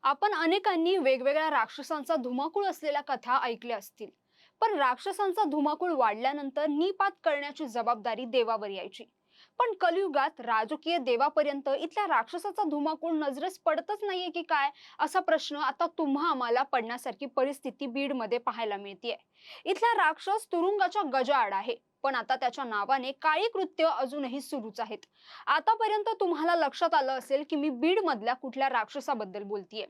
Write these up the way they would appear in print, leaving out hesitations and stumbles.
आपण अनेकांनी वेगवेगळ्या राक्षसांचा धुमाकूळ असलेल्या कथा ऐकल्या असतील. पण राक्षसांचा धुमाकूळ वाढल्यानंतर निपात करण्याची जबाबदारी देवावर यायची. पण कलियुगात राजकीय देवापर्यंत इथल्या राक्षसाचा धुमाकूळ नजरेस पडतच नाहीये की काय, असा प्रश्न आता तुम्हा आम्हाला पडण्यासारखी परिस्थिती बीडमध्ये पाहायला मिळतेय. इथला राक्षस तुरुंगाच्या गजाआड आहे, पण आता त्याच्या नावाने काळी कृत्य अजूनही सुरूच आहेत. आतापर्यंत तुम्हाला लक्षात आलं असेल की मी बीड मधल्या कुठल्या राक्षसाबद्दल बोलतीये.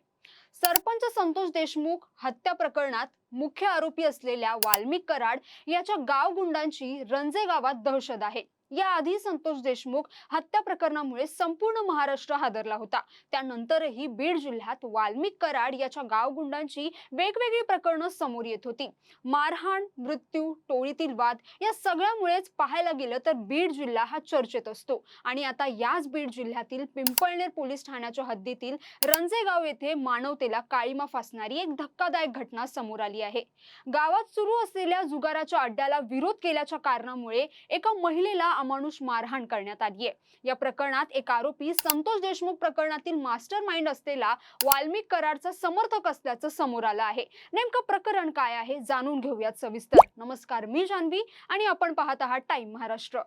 सरपंच संतोष देशमुख हत्या प्रकरणात मुख्य आरोपी असलेल्या वाल्मिक कराड याच्या गावगुंडांची रंजे गावात दहशत आहे. याआधी संतोष देशमुख हत्या प्रकरणामुळे संपूर्ण महाराष्ट्र हादरला होता. त्यानंतरही बीड जिल्ह्यात वाल्मिक कराड याच्या गावगुंडांची वेगवेगळी प्रकरणं समोर येत होती. मारहाण, मृत्यू, टोळीतील वाद या सगळ्यामुळेच पाहायला गेलं तर बीड जिल्हा हा चर्चेत असतो. आणि आता याच बीड जिल्ह्यातील पिंपळनेर पोलीस ठाण्याच्या हद्दीतील रंजेगाव येथे मानवतेला काळीमा फासणारी एक धक्कादायक घटना समोर आली आहे. गावात सुरू असलेल्या जुगाराच्या अड्ड्याला विरोध केल्याच्या कारणामुळे एका महिलेला अमानुष मारहाण करण्यात आली आहे. या प्रकरणात एक आरोपी संतोष देशमुख प्रकरणातील मास्टर माइंड असलेला वाल्मिक कराडचा समर्थक असल्याचं समोर आलं आहे. नेमकं प्रकरण काय आहे जाणून घेऊयात सविस्तर. नमस्कार, मी जान्हवी आणि आपण पाहत आहात टाइम महाराष्ट्र.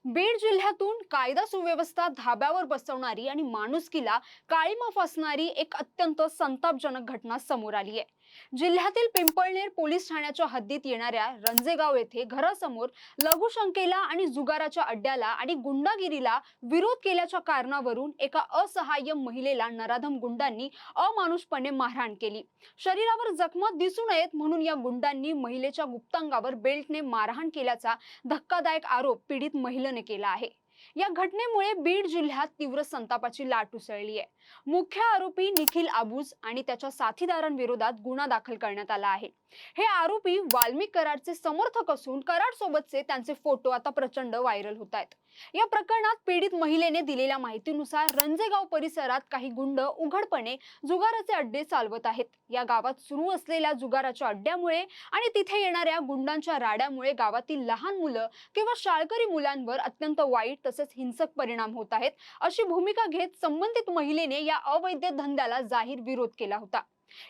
बीड जिल्ह्यातून कायदा सुव्यवस्था धाब्यावर बसवणारी आणि माणुसकीला काळीमा फासणारी एक अत्यंत संतापजनक घटना समोर आली आहे. जिल्ह्यातील पिंपळनेर पोलीस ठाण्याच्या हद्दीत येणाऱ्या रंजेगाव येथे घरासमोर लघुशंकेला आणि जुगाराच्या अड्ड्याला आणि गुंडागिरीला विरोध केल्याच्या कारणावरून एका असहाय्य महिलेला नराधम गुंडांनी अमानुषपणे मारहाण केली. शरीरावर जखमा दिसू नयेत म्हणून या गुंडांनी महिलेच्या गुप्तांगावर बेल्टने मारहाण केल्याचा धक्कादायक आरोप पीडित महिलेने केला आहे. या घटनेमुळे बीड जिल्ह्यात तीव्र संतापाची लाट उसळली आहे. मुख्य आरोपी निखिल आबूज आणि त्याच्या साथीदारांविरोधात गुन्हा दाखल करण्यात आला आहे. हे आरोपी वाल्मिक कराडचे समर्थक असून कराड सोबतचे त्यांचे फोटो आता प्रचंड व्हायरल होत आहेत. या प्रकरणात पीडित महिलेने दिलेल्या माहितीनुसार रंजेगाव परिसरात काही गुंड उघडपणे जुगाराचे अड्डे चालवत आहेत. या गावात सुरू असलेल्या जुगाराच्या अड्ड्यामुळे आणि तिथे येणाऱ्या गुंडांच्या राड्यामुळे गावातील लहान मुलं किंवा शाळकरी मुलांवर अत्यंत वाईट तसेच हिंसक परिणाम होत आहेत, अशी भूमिका घेत संबंधित महिलेने या अवैध धंद्याला जाहीर विरोध केला होता.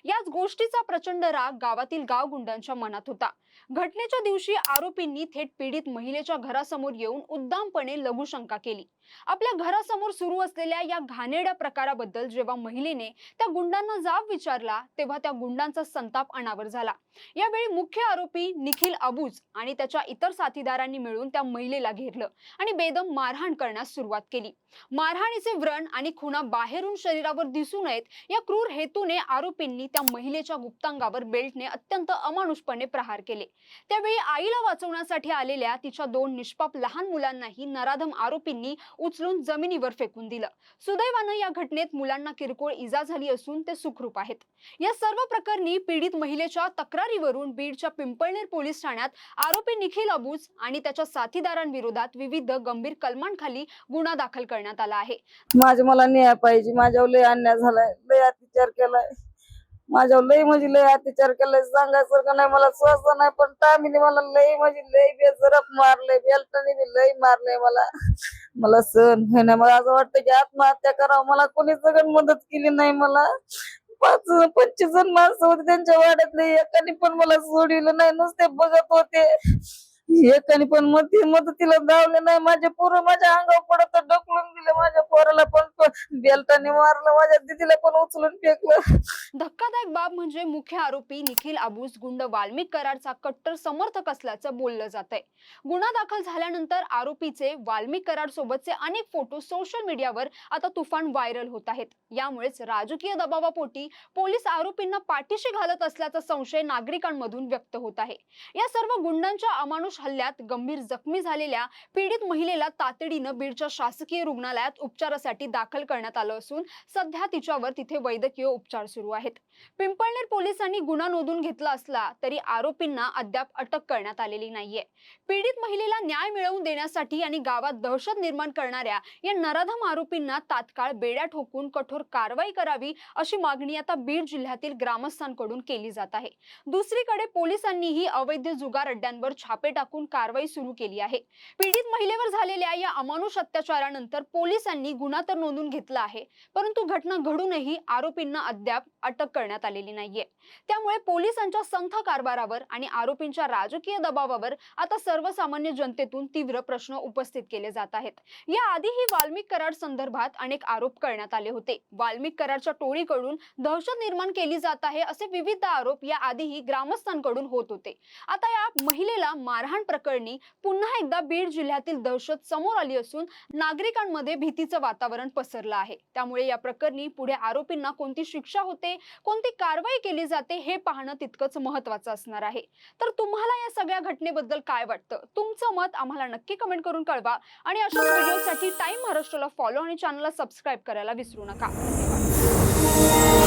याच गोष्टीचा प्रचंड राग गावातील गावगुंडांच्या मनात होता. घटनेच्या दिवशी आरोपींनी थेट पीडित महिलेच्या घरासमोर येऊन उद्दामपणे लघुशंका केली. आपल्या घरासमोर सुरू असलेल्या या घाणेरड्या प्रकाराबद्दल जेव्हा महिलेने त्या गुंडांना जाब विचारला तेव्हा त्या गुंडांचा संताप अनावर झाला. यावेळी मुख्य आरोपी निखिल अबूज आणि त्याच्या इतर साथीदारांनी मिळून त्या महिलेला घेरलं आणि बेदम मारहाण करण्यास सुरुवात केली. मारहाणीचे व्रण आणि खुणा बाहेरून शरीरावर दिसू नयेत या क्रूर हेतूने आरोपींनी त्या महिलेच्या गुप्तांगावर बेल्टने अत्यंत अमानुषपणे प्रहार केले. त्यावेळी आईला वाचवण्यासाठी आलेल्या तिच्या दोन निष्पाप लहान मुलांनाही नराधम आरोपींनी उचलून जमिनीवर फेकून दिलं. सुदैवानं या घटनेत मुलांना किरकोळ इजा झाली असून ते सुखरूप आहेत. या सर्व प्रकरणी पीडित महिलेच्या तक्रारीवरून बीडच्या पिंपळनेर पोलीस ठाण्यात आरोपी निखिल अबूज आणि त्याच्या साथीदारांविरोधात विविध गंभीर कलमांखाली गुन्हा दाखल करण्यात आला आहे. मला न्याय पाहिजे. माझ्यावर लय अन्याय झालाय, लय अत्याचार केलाय. माझ्यावर लय म्हणजे लय अत्याचार केलाय, सांगायसारखं नाही. मला स्वतः नाही पण टामीने मला लय म्हणजे लय बेजरप मारलंय, बेल्टाने बी लय मारलंय मला. मला सहन होईना. मला असं वाटतं की आत्महत्या करावं. मला कोणी सगळं मदत केली नाही. मला 25 जण माणसं होते, त्यांच्या वाड्यातले एकाने पण मला सोडलं नाही, नुसते बघत होते. एकाने पण मदतीला धावले नाही. माझे पोरं माझ्या अंगावर पडत ढकलून दिले. माझ्या पोराला पण बेल्टाने मारलं, माझ्या दिदीला पण उचलून फेकलं. धक्कादायक बाब म्हणजे मुख्य आरोपी निखिल आबूज गुंड वाल्मिक कराडचा कट्टर समर्थक असल्याचं बोललं जातंय. गुन्हा दाखल झाल्यानंतर आरोपीचे वाल्मिक कराड सोबतचे अनेक फोटो सोशल मीडियावर आता तुफान व्हायरल होत आहेत. यामुळेच राजकीय दबावापोटी पोलीस आरोपींना पाठीशी घालत असल्याचा संशय नागरिकांमधून व्यक्त होत आहे. या सर्व गुंडांच्या अमानुष हल्ल्यात गंभीर जखमी झालेल्या पीडित महिलेला तातडीनं बीडच्या शासकीय रुग्णालयात उपचारासाठी दाखल करण्यात आलं असून सध्या तिच्यावर तिथे वैद्यकीय उपचार सुरू आहेत. पिंपळनेर पोलिसांनी गुन्हा नोंदवून घेतला असला तरी आरोपींना अद्याप अटक करण्यात आलेली नाहीये. पीडित महिलेला न्याय मिळवून देण्यासाठी आणि गावात दहशत निर्माण करणाऱ्या या नराधम आरोपींना तात्काळ बेड्या ठोकून कठोर कारवाई करावी अशी मागणी आता बीड जिल्ह्यातील ग्रामस्थांकडून केली जात आहे. दुसरीकडे पोलिसांनीही अवैध जुगार अड्ड्यांवर छापे टाकून टाकून कारवाई सुरू केली आहे। पीडित महिलेवर झालेल्या या अमानुष अत्याचारानंतर पोलिसांनी गुन्हा तर नोंदवून घेतला आहे, परंतु घटना घडूनही आरोपींना अद्याप अटक करण्यात आलेली नाहीये। त्यामुळे पोलिसांच्या संथ कारभारावर आणि आरोपींच्या राजकीय दबावावर आता सर्वसामान्य जनतेतून तीव्र प्रश्न उपस्थित केले जात आहेत। याआधीही वाल्मिक कराड संदर्भात अनेक आरोप करण्यात आले होते। वाल्मिक कराडच्या टोळीकडून दहशत निर्माण केली जात आहे असे विविध आरोप याआधीही ग्रामस्थांकडून होत होते। आता या महिलेला मारहाण प्रकरणी पुन्हा एकदा बीड जिल्ह्यातील दहशत समोर आली असून नागरिकांमध्ये भीतीचं वातावरण पसरलं आहे। त्यामुळे या प्रकरणी पुढे आरोपींना कोणती शिक्षा होते, कोणती कारवाई केली जाते हे पाहणं तितकंच महत्त्वाचं असणार आहे। तर तुम्हाला या सगळ्या घटनेबद्दल काय वाटतं? तुमचं मत आम्हाला नक्की कमेंट करून कळवा आणि अशाच व्हिडिओसाठी टाइम महाराष्ट्राला फॉलो आणि चॅनलला सबस्क्राइब करायला विसरू नका। धन्यवाद।